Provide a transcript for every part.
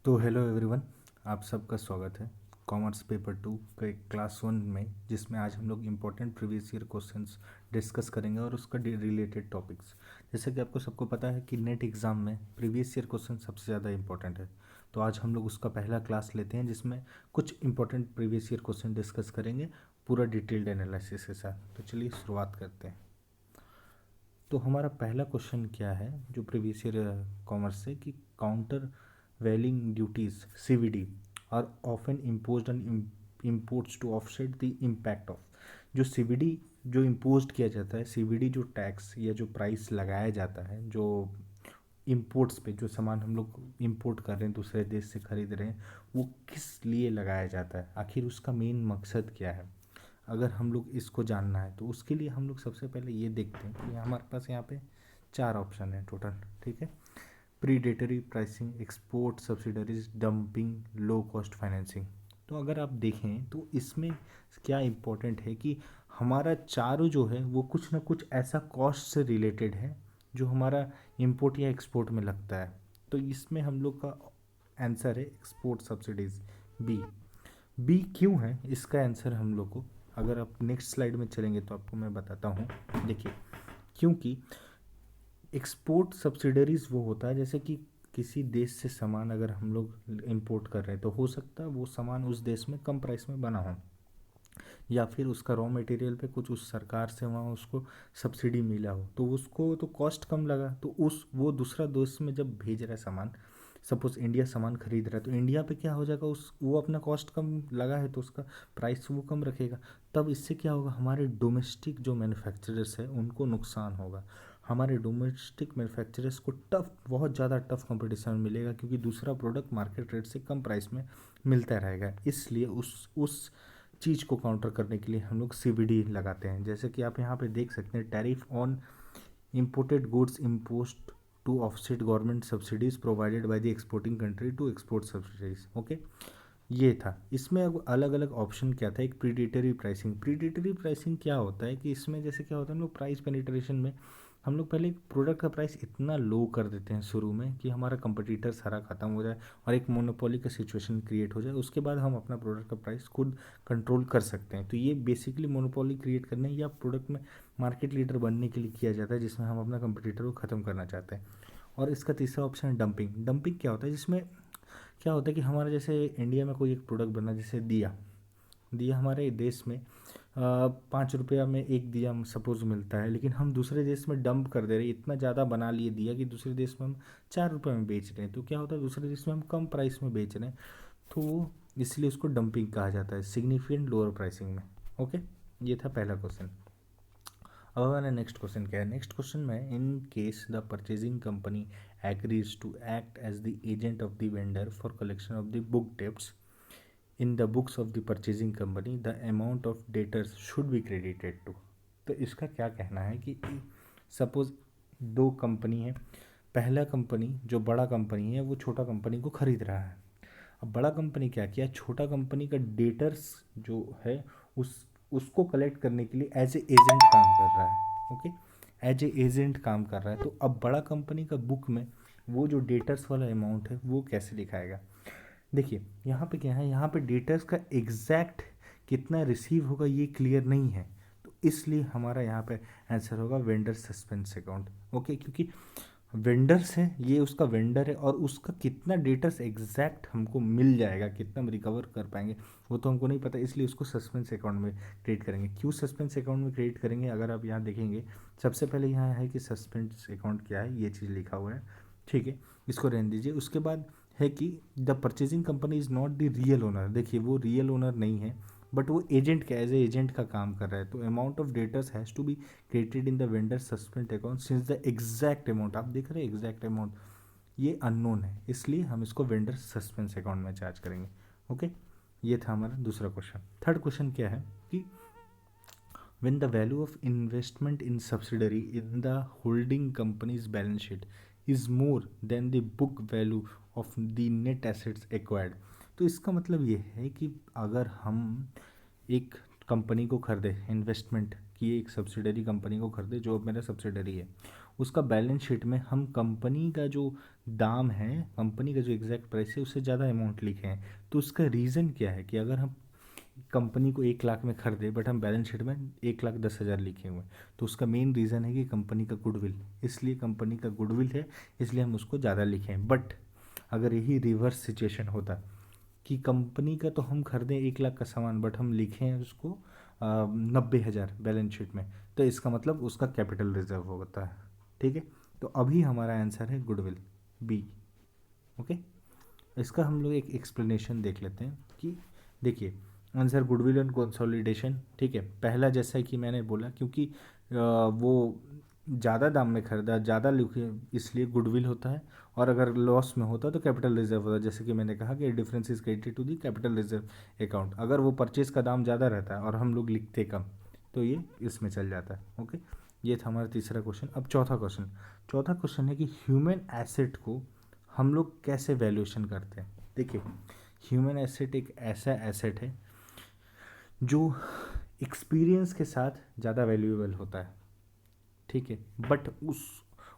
तो hello everyone, आप सबका स्वागत है कॉमर्स पेपर 2 के क्लास 1 में, जिसमें आज हम लोग important previous year questions discuss करेंगे और उसका रिलेटेड टॉपिक्स। जैसे कि आपको सबको पता है कि नेट एग्ज़ाम में प्रीवियस ईयर क्वेश्चन सबसे ज़्यादा इंपॉर्टेंट है। तो आज हम लोग उसका पहला क्लास लेते हैं जिसमें कुछ important previous year question discuss करेंगे पूरा डिटेल्ड एनालिसिस के साथ। तो चलिए शुरुआत करते हैं। तो हमारा पहला क्वेश्चन क्या है जो प्रीवियस ईयर कॉमर्स से, कि countervailing duties CVD are often imposed on imports to offset the impact of. जो CVD जो इम्पोज्ड किया जाता है, CVD जो टैक्स या जो प्राइस लगाया जाता है जो इम्पोर्ट्स पे, जो सामान हम लोग इम्पोर्ट कर रहे हैं दूसरे देश से खरीद रहे हैं, वो किस लिए लगाया जाता है, आखिर उसका मेन मकसद क्या है। अगर हम लोग इसको जानना है तो उसके लिए हम लोग सबसे पहले ये देखते हैं कि हमारे पास यहाँ पे 4 ऑप्शन है टोटल, ठीक है। Predatory pricing, export subsidiaries, dumping, low cost financing. तो अगर आप देखें तो इसमें क्या इम्पोर्टेंट है कि हमारा चारों जो है वो कुछ ना कुछ ऐसा कॉस्ट से रिलेटेड है जो हमारा इंपोर्ट या एक्सपोर्ट में लगता है। तो इसमें हम लोग का आंसर है एक्सपोर्ट सब्सिडीज, बी। बी क्यों है इसका आंसर हम लोग को, अगर आप नेक्स्ट स्लाइड में चलेंगे तो आपको मैं बताता हूँ। देखिए, क्योंकि एक्सपोर्ट सब्सिडरीज वो होता है जैसे कि किसी देश से सामान अगर हम लोग इंपोर्ट कर रहे हैं तो हो सकता है वो सामान उस देश में कम प्राइस में बना हो, या फिर उसका रॉ मटेरियल पे कुछ उस सरकार से वहाँ उसको सब्सिडी मिला हो तो उसको तो कॉस्ट कम लगा, तो उस वो दूसरा देश में जब भेज रहा है सामान, सपोज इंडिया सामान खरीद रहा है तो इंडिया पे क्या हो जाएगा, उस वो अपना कॉस्ट कम लगा है तो उसका प्राइस वो कम रखेगा। तब इससे क्या होगा, हमारे डोमेस्टिक जो मैन्युफैक्चरर्स है उनको नुकसान होगा। हमारे डोमेस्टिक मैन्युफैक्चरर्स को बहुत ज़्यादा टफ कंपटीशन मिलेगा, क्योंकि दूसरा प्रोडक्ट मार्केट रेट से कम प्राइस में मिलता रहेगा। इसलिए उस चीज़ को काउंटर करने के लिए हम लोग CVD लगाते हैं। जैसे कि आप यहाँ पे देख सकते हैं, tariff on imported goods imposed to offset government subsidies provided by the exporting country to export subsidies. Okay, ये था। इसमें अब अलग अलग ऑप्शन क्या था, एक प्रीडेटरी प्राइसिंग। प्रीडेटरी प्राइसिंग क्या होता है कि इसमें जैसे क्या होता है, हम लोग प्राइस पेनिट्रेशन में हम लोग पहले प्रोडक्ट का प्राइस इतना लो कर देते हैं शुरू में कि हमारा कंपटीटर सारा खत्म हो जाए और एक मोनोपोली का सिचुएशन क्रिएट हो जाए। उसके बाद हम अपना प्रोडक्ट का प्राइस खुद कंट्रोल कर सकते हैं। तो ये बेसिकली मोनोपोली क्रिएट करने या प्रोडक्ट में मार्केट लीडर बनने के लिए किया जाता है, जिसमें हम अपना कंपटीटर को ख़त्म करना चाहते हैं। और इसका तीसरा ऑप्शन है डंपिंग। डंपिंग क्या होता है, जिसमें क्या होता है कि हमारा जैसे इंडिया में कोई एक प्रोडक्ट बना, जैसे दिया दिया हमारे देश में 5 रुपया में एक दिया सपोज मिलता है, लेकिन हम दूसरे देश में डंप कर दे रहे हैं, इतना ज़्यादा बना लिए दिया कि दूसरे देश में हम 4 रुपये में बेच रहे हैं। तो क्या होता है, दूसरे देश में हम कम प्राइस में बेच रहे हैं, तो इसलिए उसको डंपिंग कहा जाता है, सिग्निफिकेंट लोअर प्राइसिंग में। ओके, ये था पहला क्वेश्चन। अब हमारा नेक्स्ट क्वेश्चन क्या है। नेक्स्ट क्वेश्चन में, in case the purchasing company agrees to act as the agent of the vendor for collection of the book debts in the books of the purchasing company, the amount of debtors should be credited to. तो इसका क्या कहना है कि suppose 2 company है, पहला company जो बड़ा कंपनी है वो छोटा कंपनी को खरीद रहा है। अब बड़ा कंपनी क्या किया, छोटा कंपनी का डेटर्स जो है उसको कलेक्ट करने के लिए एज ए एजेंट काम कर रहा है। ओके, एज ए एजेंट काम कर रहा है। तो अब बड़ा कंपनी का बुक में वो जो डेटर्स वाला अमाउंट है वो कैसे दिखाएगा। देखिए, यहाँ पे क्या है, यहाँ पे डेटर्स का एग्जैक्ट कितना रिसीव होगा ये क्लियर नहीं है, तो इसलिए हमारा यहाँ पे आंसर होगा वेंडर सस्पेंस अकाउंट। ओके, क्योंकि वेंडर्स है, ये उसका वेंडर है और उसका कितना डेटर्स एग्जैक्ट हमको मिल जाएगा, कितना हम रिकवर कर पाएंगे वो तो हमको नहीं पता, इसलिए उसको सस्पेंस अकाउंट में क्रिएट करेंगे। क्यों सस्पेंस अकाउंट में क्रिएट करेंगे, अगर आप यहाँ देखेंगे सबसे पहले यहाँ है कि सस्पेंस अकाउंट क्या है, ये चीज़ लिखा हुआ है, ठीक है, इसको रहने दीजिए। उसके बाद है कि the purchasing company is not the real owner. देखिए, वो रियल ओनर नहीं है, बट वो एजेंट का एज ए एजेंट का काम कर रहा है। तो amount of debtors has to be created in the vendor suspend account since the exact amount, आप देख रहे हैं एग्जैक्ट अमाउंट ये अननोन है, इसलिए हम इसको वेंडर सस्पेंस अकाउंट में चार्ज करेंगे। ओके, ये था हमारा दूसरा क्वेश्चन। थर्ड क्वेश्चन क्या है कि when the value of investment in subsidiary in the holding company's balance sheet is more than the book value of the net assets acquired। तो इसका मतलब ये है कि अगर हम एक कंपनी को खरीदे, इन्वेस्टमेंट की एक सब्सिडरी कंपनी को खरीदे जो मेरा सब्सिडरी है, उसका बैलेंस शीट में हम कंपनी का जो दाम है, कंपनी का जो एग्जैक्ट प्राइस है उससे ज़्यादा अमाउंट लिखे हैं। तो उसका रीज़न क्या है कि अगर हम कंपनी को 1 लाख में खरीदे बट हम बैलेंस शीट में 1,10,000 लिखे हुए हैं, तो उसका मेन रीज़न है कि कंपनी का गुडविल, इसलिए कंपनी का गुडविल है इसलिए हम उसको ज़्यादा लिखे हैं। बट अगर यही रिवर्स सिचुएशन होता कि कंपनी का तो हम खरीदें 1 लाख का सामान बट हम लिखे हैं उसको 90,000 बैलेंस शीट में, तो इसका मतलब उसका कैपिटल रिजर्व होता है। ठीक है, तो अभी हमारा आंसर है गुडविल, बी। ओके, इसका हम लोग एक एक्सप्लेनेशन देख लेते हैं कि देखिए आंसर गुडविल एंड कंसोलिडेशन। ठीक है, पहला जैसा कि मैंने बोला क्योंकि वो ज़्यादा दाम में खरीदा, ज़्यादा लिखे इसलिए गुडविल होता है, और अगर लॉस में होता तो कैपिटल रिजर्व होता है। जैसे कि मैंने कहा कि difference is credited to the capital reserve account. अगर वो परचेज का दाम ज़्यादा रहता है और हम लोग लिखते कम तो ये इसमें चल जाता है। ओके, ये था हमारा तीसरा क्वेश्चन। अब चौथा क्वेश्चन है कि ह्यूमन एसेट को हम लोग कैसे वैल्यूएशन करते हैं। देखिए, ह्यूमन एसेट एक ऐसा एसेट है जो एक्सपीरियंस के साथ ज़्यादा वैल्यूएबल होता है। ठीक है, बट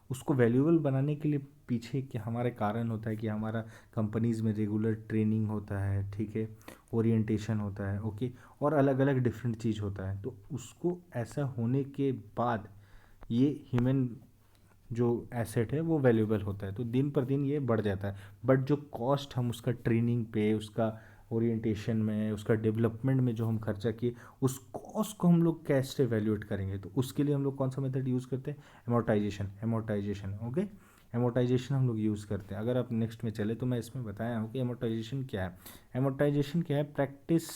उसको वैल्यूएबल बनाने के लिए पीछे क्या हमारे कारण होता है कि हमारा कंपनीज़ में रेगुलर ट्रेनिंग होता है, ठीक है, ओरिएंटेशन होता है, ओके, और अलग अलग डिफरेंट चीज़ होता है। तो उसको ऐसा होने के बाद ये ह्यूमन जो एसेट है वो वैल्यूएबल होता है, तो दिन पर दिन ये बढ़ जाता है। बट जो कॉस्ट हम उसका ट्रेनिंग पे, उसका ओरिएंटेशन में, उसका डेवलपमेंट में जो हम खर्चा किए, उस कॉस्ट को हम लोग कैसे वैल्यूएट करेंगे, तो उसके लिए हम लोग कौन सा मेथड यूज़ करते हैं, एमोर्टाइजेशन। ओके, एमोर्टाइजेशन हम लोग यूज़ करते हैं। अगर आप नेक्स्ट में चले तो मैं इसमें बताया हूँ कि एमोर्टाइजेशन क्या है। एमोर्टाइजेशन क्या है, practice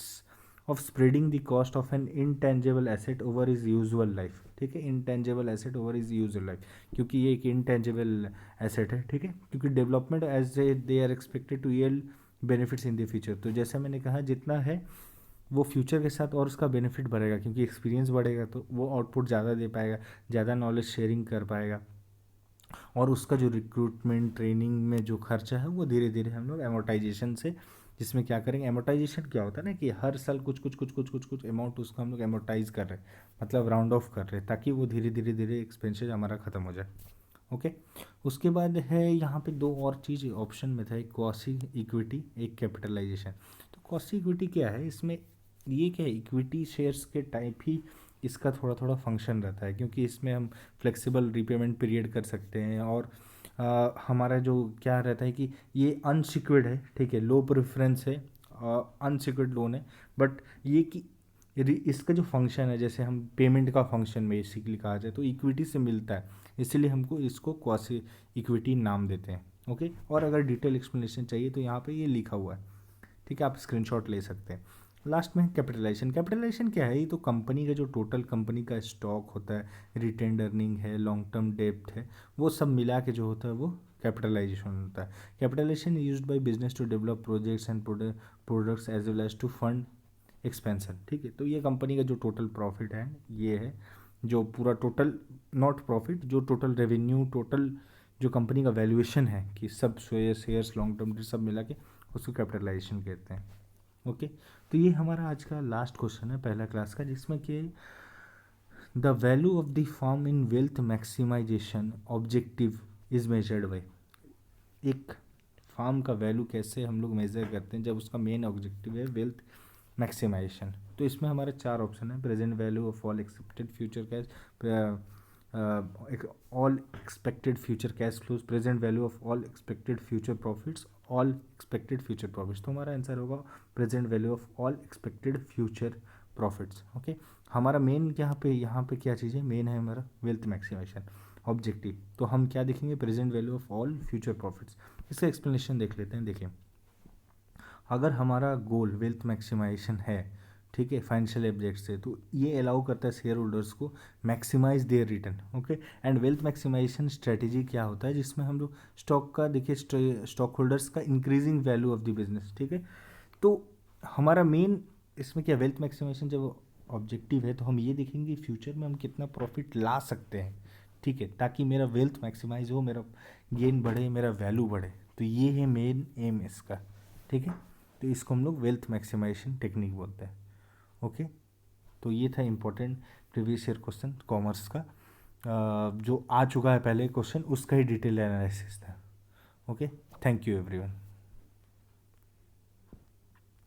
of spreading the cost of an intangible asset over its usual life. ठीक है, intangible asset over its usual life, क्योंकि ये एक इनटेंजेबल एसेट है। ठीक है, क्योंकि development as they are expected to yield benefits in the future. तो जैसे मैंने कहा जितना है वो फ्यूचर के साथ और उसका बेनिफिट बढ़ेगा, क्योंकि एक्सपीरियंस बढ़ेगा तो वो आउटपुट ज़्यादा दे पाएगा, ज़्यादा नॉलेज शेयरिंग कर पाएगा, और उसका जो रिक्रूटमेंट ट्रेनिंग में जो खर्चा है वो धीरे धीरे हम लोग एमोर्टाइजेशन से, जिसमें क्या करेंगे, एमोर्टाइजेशन क्या होता है ना कि हर साल कुछ कुछ कुछ कुछ कुछ कुछ अमाउंट उसको हम लोग एमोर्टाइज कर रहे हैं, मतलब राउंड ऑफ कर रहे हैं, ताकि वो धीरे धीरे धीरे एक्सपेंसेस हमारा ख़त्म हो जाए। ओके, उसके बाद है यहाँ पे दो और चीज़ ऑप्शन में था, एक क्वासी इक्विटी, एक कैपिटलाइजेशन। तो क्वासी इक्विटी क्या है, इसमें ये क्या है, इक्विटी शेयर्स के टाइप ही इसका थोड़ा थोड़ा फंक्शन रहता है, क्योंकि इसमें हम फ्लेक्सिबल रिपेमेंट पीरियड कर सकते हैं, और हमारा जो क्या रहता है कि ये अनसिक्योर्ड है, ठीक है, लो प्रेफरेंस है, अनसिक्योर्ड लोन है, बट ये कि इसका जो फंक्शन है, जैसे हम पेमेंट का फंक्शन बेसिकली कहा जाए तो इक्विटी से मिलता है, इसलिए हमको इसको क्वासी इक्विटी नाम देते हैं। ओके, और अगर डिटेल एक्सप्लेनेशन चाहिए तो यहाँ पे ये लिखा हुआ है, ठीक है, आप स्क्रीनशॉट ले सकते हैं। लास्ट में कैपिटलाइजेशन क्या है, ये तो कंपनी का जो टोटल कंपनी का स्टॉक होता है, रिटेन्ड अर्निंग है, लॉन्ग टर्म डेब्ट है, वो सब मिला के जो होता है वो कैपिटलाइजेशन होता है। Capitalisation used by business to develop projects and products as well as to fund expansion. ठीक है, तो ये कंपनी का जो टोटल प्रॉफिट है ये है, जो पूरा टोटल, नॉट प्रॉफिट, जो टोटल रेवेन्यू, टोटल जो कंपनी का वैल्यूएशन है कि सब शेयर्स लॉन्ग टर्म सब मिला के उसको कैपिटलाइजेशन कहते हैं। ओके, तो ये हमारा आज का लास्ट क्वेश्चन है पहला क्लास का, जिसमें कि the value of the firm in wealth maximisation objective is measured by. एक फार्म का वैल्यू कैसे हम लोग मेजर करते हैं जब उसका मेन ऑब्जेक्टिव है वेल्थ मैक्सिमाइजेशन। तो इसमें हमारे चार ऑप्शन है, present value of all accepted future cash, all expected future cash flows, present value of all expected future profits, all expected future profits. तो हमारा आंसर होगा present value of all expected future profits. Okay, हमारा main यहाँ पे क्या चीज़ है, main है हमारा वेल्थ मैक्सिमाइजेशन ऑब्जेक्टिव, तो हम क्या देखेंगे, present value of all future profits. इसका एक्सप्लेनेशन देख लेते हैं। देखिए, अगर हमारा गोल वेल्थ मैक्सिमाइजेशन है, ठीक है, फाइनेंशियल ऑब्जेक्ट से, तो ये अलाउ करता है शेयर होल्डर्स को maximise their return. Okay, and wealth maximisation strategy क्या होता है, जिसमें हम लोग स्टॉक का, देखिए, स्टॉक होल्डर्स का increasing value of the business. ठीक है, तो हमारा मेन इसमें क्या, वेल्थ मैक्सिमाइजेशन जब ऑब्जेक्टिव है तो हम ये देखेंगे फ्यूचर में हम कितना प्रॉफिट ला सकते हैं, ठीक है, ताकि मेरा वेल्थ मैक्सिमाइज हो, मेरा गेन बढ़े, मेरा वैल्यू बढ़े। तो ये है मेन एम इसका। ठीक है, तो इसको हम लोग वेल्थ मैक्सिमाइजेशन टेक्निक बोलते हैं। ओके, तो ये था important previous year question commerce का, जो आ चुका है पहले क्वेश्चन, उसका ही डिटेल एनालिसिस था। Okay, thank you everyone.